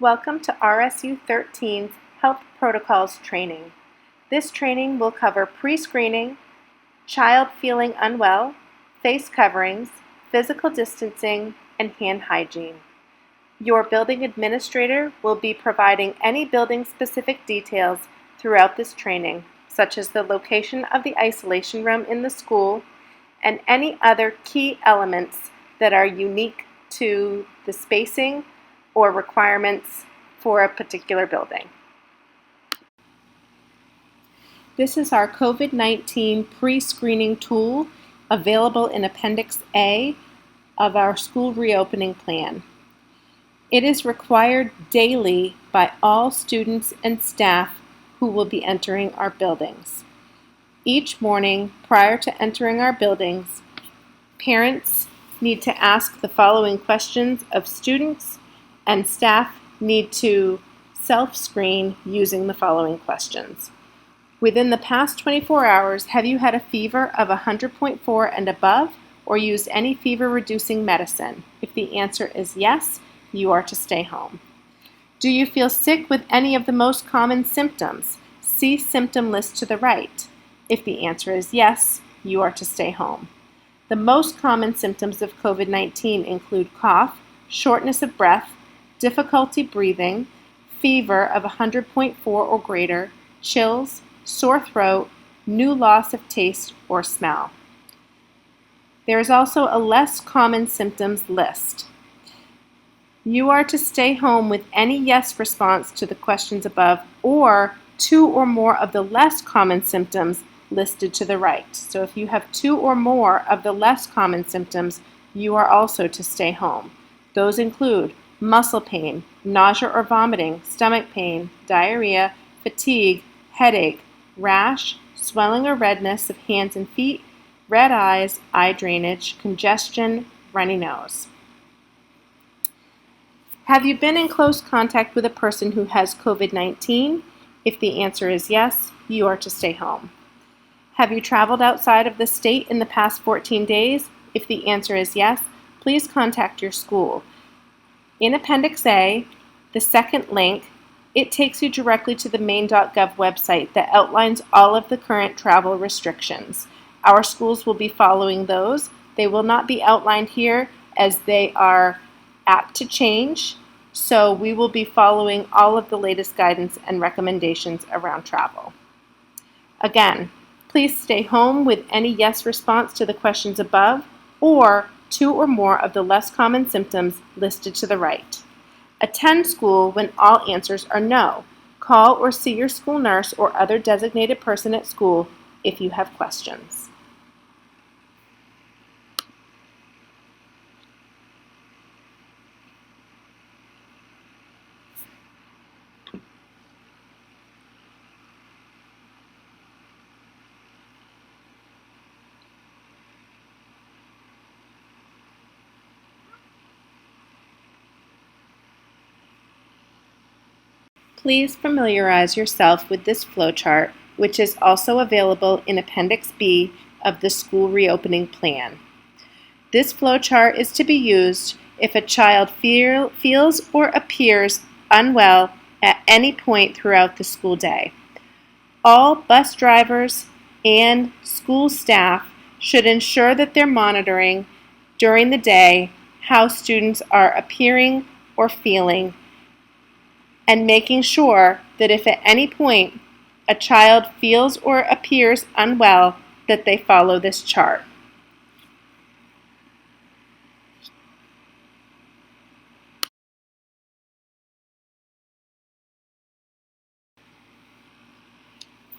Welcome to RSU 13's Health Protocols training. This training will cover pre-screening, child feeling unwell, face coverings, physical distancing, and hand hygiene. Your building administrator will be providing any building-specific details throughout this training, such as the location of the isolation room in the school and any other key elements that are unique to the spacing or requirements for a particular building. This is our COVID-19 pre-screening tool available in Appendix A of our school reopening plan. It is required daily by all students and staff who will be entering our buildings. Each morning prior to entering our buildings, parents need to ask the following questions of students, and staff need to self-screen using the following questions. Within the past 24 hours, have you had a fever of 100.4 and above or used any fever-reducing medicine? If the answer is yes, you are to stay home. Do you feel sick with any of the most common symptoms? See symptom list to the right. If the answer is yes, you are to stay home. The most common symptoms of COVID-19 include cough, shortness of breath, difficulty breathing, fever of 100.4 or greater, chills, sore throat, new loss of taste or smell. There is also a less common symptoms list. You are to stay home with any yes response to the questions above or two or more of the less common symptoms listed to the right. So if you have two or more of the less common symptoms, you are also to stay home. Those include muscle pain, nausea or vomiting, stomach pain, diarrhea, fatigue, headache, rash, swelling or redness of hands and feet, red eyes, eye drainage, congestion, runny nose. Have you been in close contact with a person who has COVID-19? If the answer is yes, you are to stay home. Have you traveled outside of the state in the past 14 days? If the answer is yes, please contact your school. In Appendix A, the second link, it takes you directly to the maine.gov website that outlines all of the current travel restrictions. Our schools will be following those. They will not be outlined here as they are apt to change, so we will be following all of the latest guidance and recommendations around travel. Again, please stay home with any yes response to the questions above or two or more of the less common symptoms listed to the right. Attend school when all answers are no. Call or see your school nurse or other designated person at school if you have questions. Please familiarize yourself with this flowchart, which is also available in Appendix B of the school reopening plan. This flowchart is to be used if a child feels or appears unwell at any point throughout the school day. All bus drivers and school staff should ensure that they're monitoring during the day how students are appearing or feeling, and making sure that if at any point a child feels or appears unwell, that they follow this chart.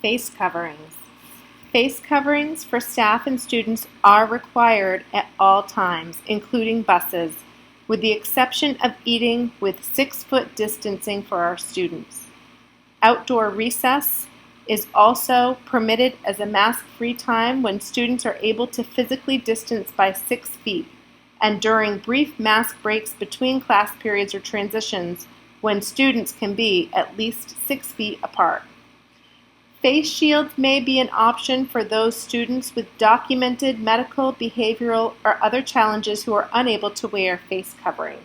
Face coverings. Face coverings for staff and students are required at all times, including buses, with the exception of eating with 6-foot distancing for our students. Outdoor recess is also permitted as a mask-free time when students are able to physically distance by 6 feet, and during brief mask breaks between class periods or transitions when students can be at least 6 feet apart. Face shields may be an option for those students with documented medical, behavioral, or other challenges who are unable to wear face coverings.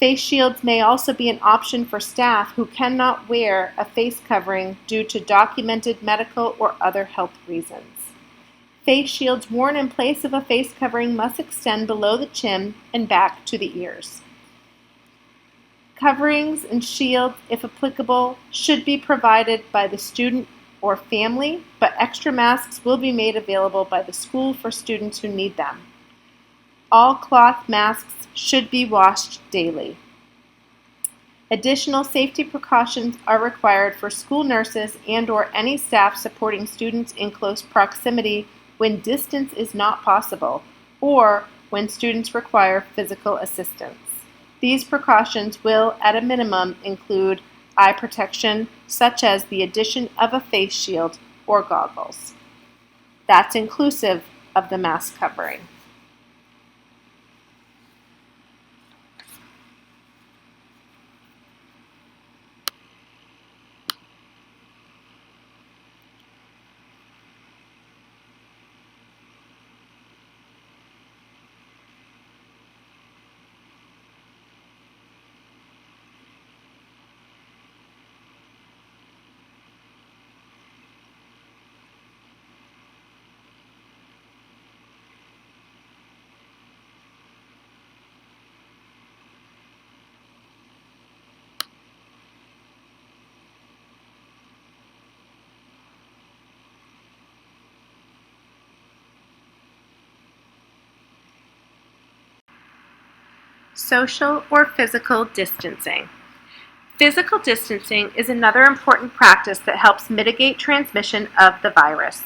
Face shields may also be an option for staff who cannot wear a face covering due to documented medical or other health reasons. Face shields worn in place of a face covering must extend below the chin and back to the ears. Coverings and shields, if applicable, should be provided by the student or family, but extra masks will be made available by the school for students who need them. All cloth masks should be washed daily. Additional safety precautions are required for school nurses and/or any staff supporting students in close proximity when distance is not possible or when students require physical assistance. These precautions will, at a minimum, include eye protection, such as the addition of a face shield or goggles. That's inclusive of the mask covering. Social or physical distancing. Physical distancing is another important practice that helps mitigate transmission of the virus.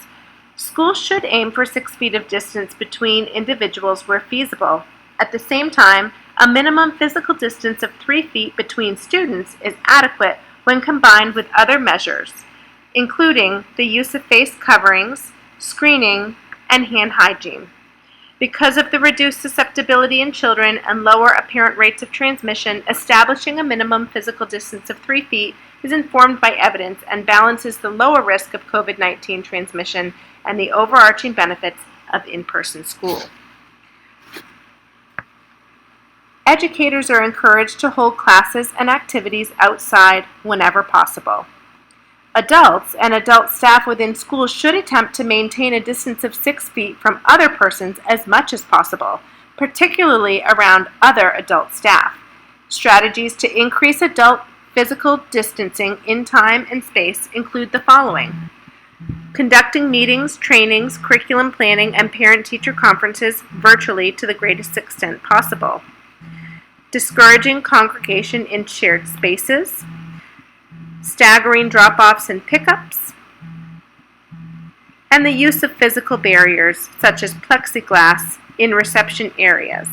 Schools should aim for 6 feet of distance between individuals where feasible. At the same time, a minimum physical distance of 3 feet between students is adequate when combined with other measures, including the use of face coverings, screening, and hand hygiene. Because of the reduced susceptibility in children and lower apparent rates of transmission, establishing a minimum physical distance of 3 feet is informed by evidence and balances the lower risk of COVID-19 transmission and the overarching benefits of in-person school. Educators are encouraged to hold classes and activities outside whenever possible. Adults and adult staff within schools should attempt to maintain a distance of 6 feet from other persons as much as possible, particularly around other adult staff. Strategies to increase adult physical distancing in time and space include the following: conducting meetings, trainings, curriculum planning, and parent-teacher conferences virtually to the greatest extent possible. Discouraging congregation in shared spaces. Staggering drop-offs and pickups, and the use of physical barriers such as plexiglass in reception areas.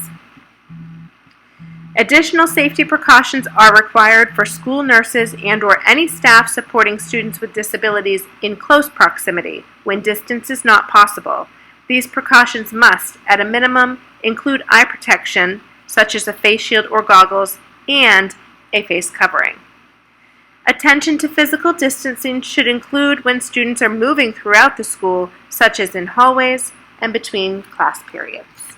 Additional safety precautions are required for school nurses and/or any staff supporting students with disabilities in close proximity when distance is not possible. These precautions must, at a minimum, include eye protection, such as a face shield or goggles, and a face covering. Attention to physical distancing should include when students are moving throughout the school, such as in hallways and between class periods.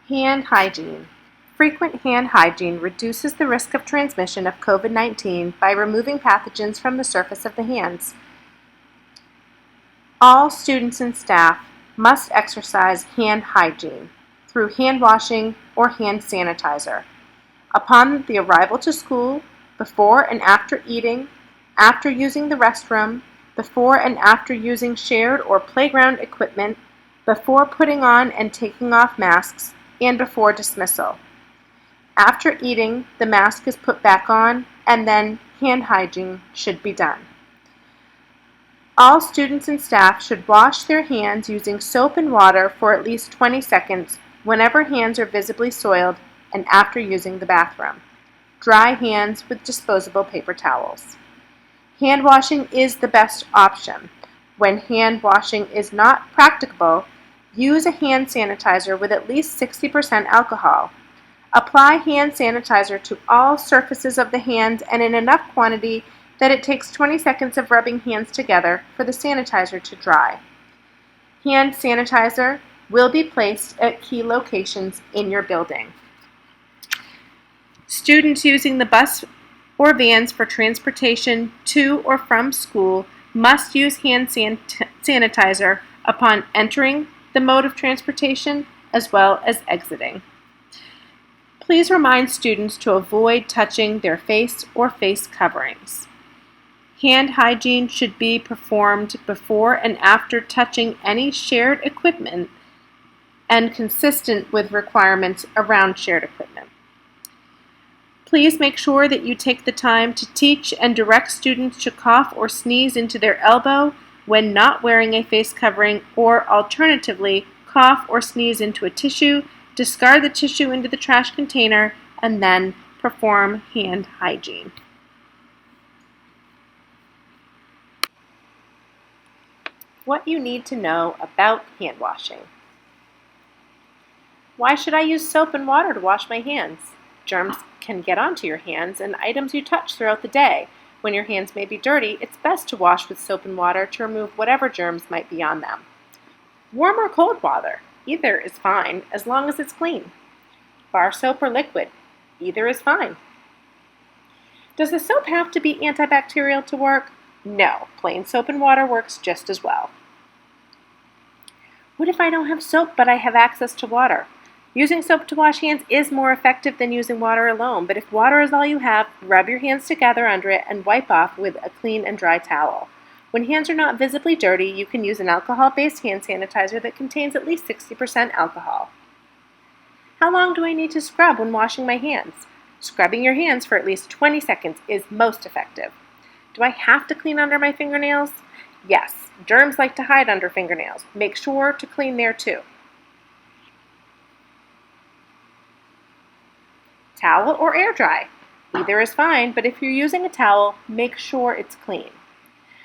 Hand hygiene. Frequent hand hygiene reduces the risk of transmission of COVID-19 by removing pathogens from the surface of the hands. All students and staff must exercise hand hygiene through hand washing or hand sanitizer. Upon the arrival to school, before and after eating, after using the restroom, before and after using shared or playground equipment, before putting on and taking off masks, and before dismissal. After eating, the mask is put back on, and then hand hygiene should be done. All students and staff should wash their hands using soap and water for at least 20 seconds whenever hands are visibly soiled and after using the bathroom. Dry hands with disposable paper towels. Hand washing is the best option. When hand washing is not practicable, use a hand sanitizer with at least 60% alcohol. Apply hand sanitizer to all surfaces of the hands and in enough quantity that it takes 20 seconds of rubbing hands together for the sanitizer to dry. Hand sanitizer will be placed at key locations in your building. Students using the bus or vans for transportation to or from school must use hand sanitizer upon entering the mode of transportation as well as exiting. Please remind students to avoid touching their face or face coverings. Hand hygiene should be performed before and after touching any shared equipment and consistent with requirements around shared equipment. Please make sure that you take the time to teach and direct students to cough or sneeze into their elbow when not wearing a face covering, or alternatively, cough or sneeze into a tissue, discard the tissue into the trash container, and then perform hand hygiene. What you need to know about hand washing. Why should I use soap and water to wash my hands? Germs can get onto your hands and items you touch throughout the day. When your hands may be dirty, it's best to wash with soap and water to remove whatever germs might be on them. Warm or cold water, either is fine as long as it's clean. Bar soap or liquid, either is fine. Does the soap have to be antibacterial to work? No, plain soap and water works just as well. What if I don't have soap but I have access to water? Using soap to wash hands is more effective than using water alone, but if water is all you have, rub your hands together under it and wipe off with a clean and dry towel. When hands are not visibly dirty, you can use an alcohol-based hand sanitizer that contains at least 60% alcohol. How long do I need to scrub when washing my hands? Scrubbing your hands for at least 20 seconds is most effective. Do I have to clean under my fingernails? Yes, germs like to hide under fingernails. Make sure to clean there too. Towel or air dry? Either is fine, but if you're using a towel, make sure it's clean.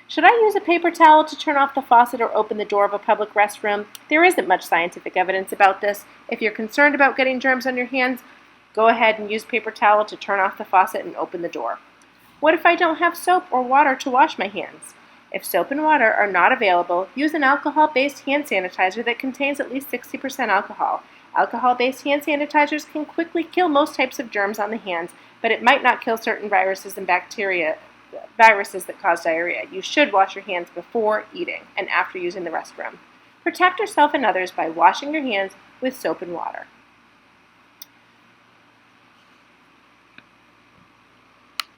Should I use a paper towel to turn off the faucet or open the door of a public restroom? There isn't much scientific evidence about this. If you're concerned about getting germs on your hands, go ahead and use paper towel to turn off the faucet and open the door. What if I don't have soap or water to wash my hands? If soap and water are not available, use an alcohol-based hand sanitizer that contains at least 60% alcohol. Alcohol-based hand sanitizers can quickly kill most types of germs on the hands, but it might not kill certain viruses and bacteria, viruses that cause diarrhea. You should wash your hands before eating and after using the restroom. Protect yourself and others by washing your hands with soap and water.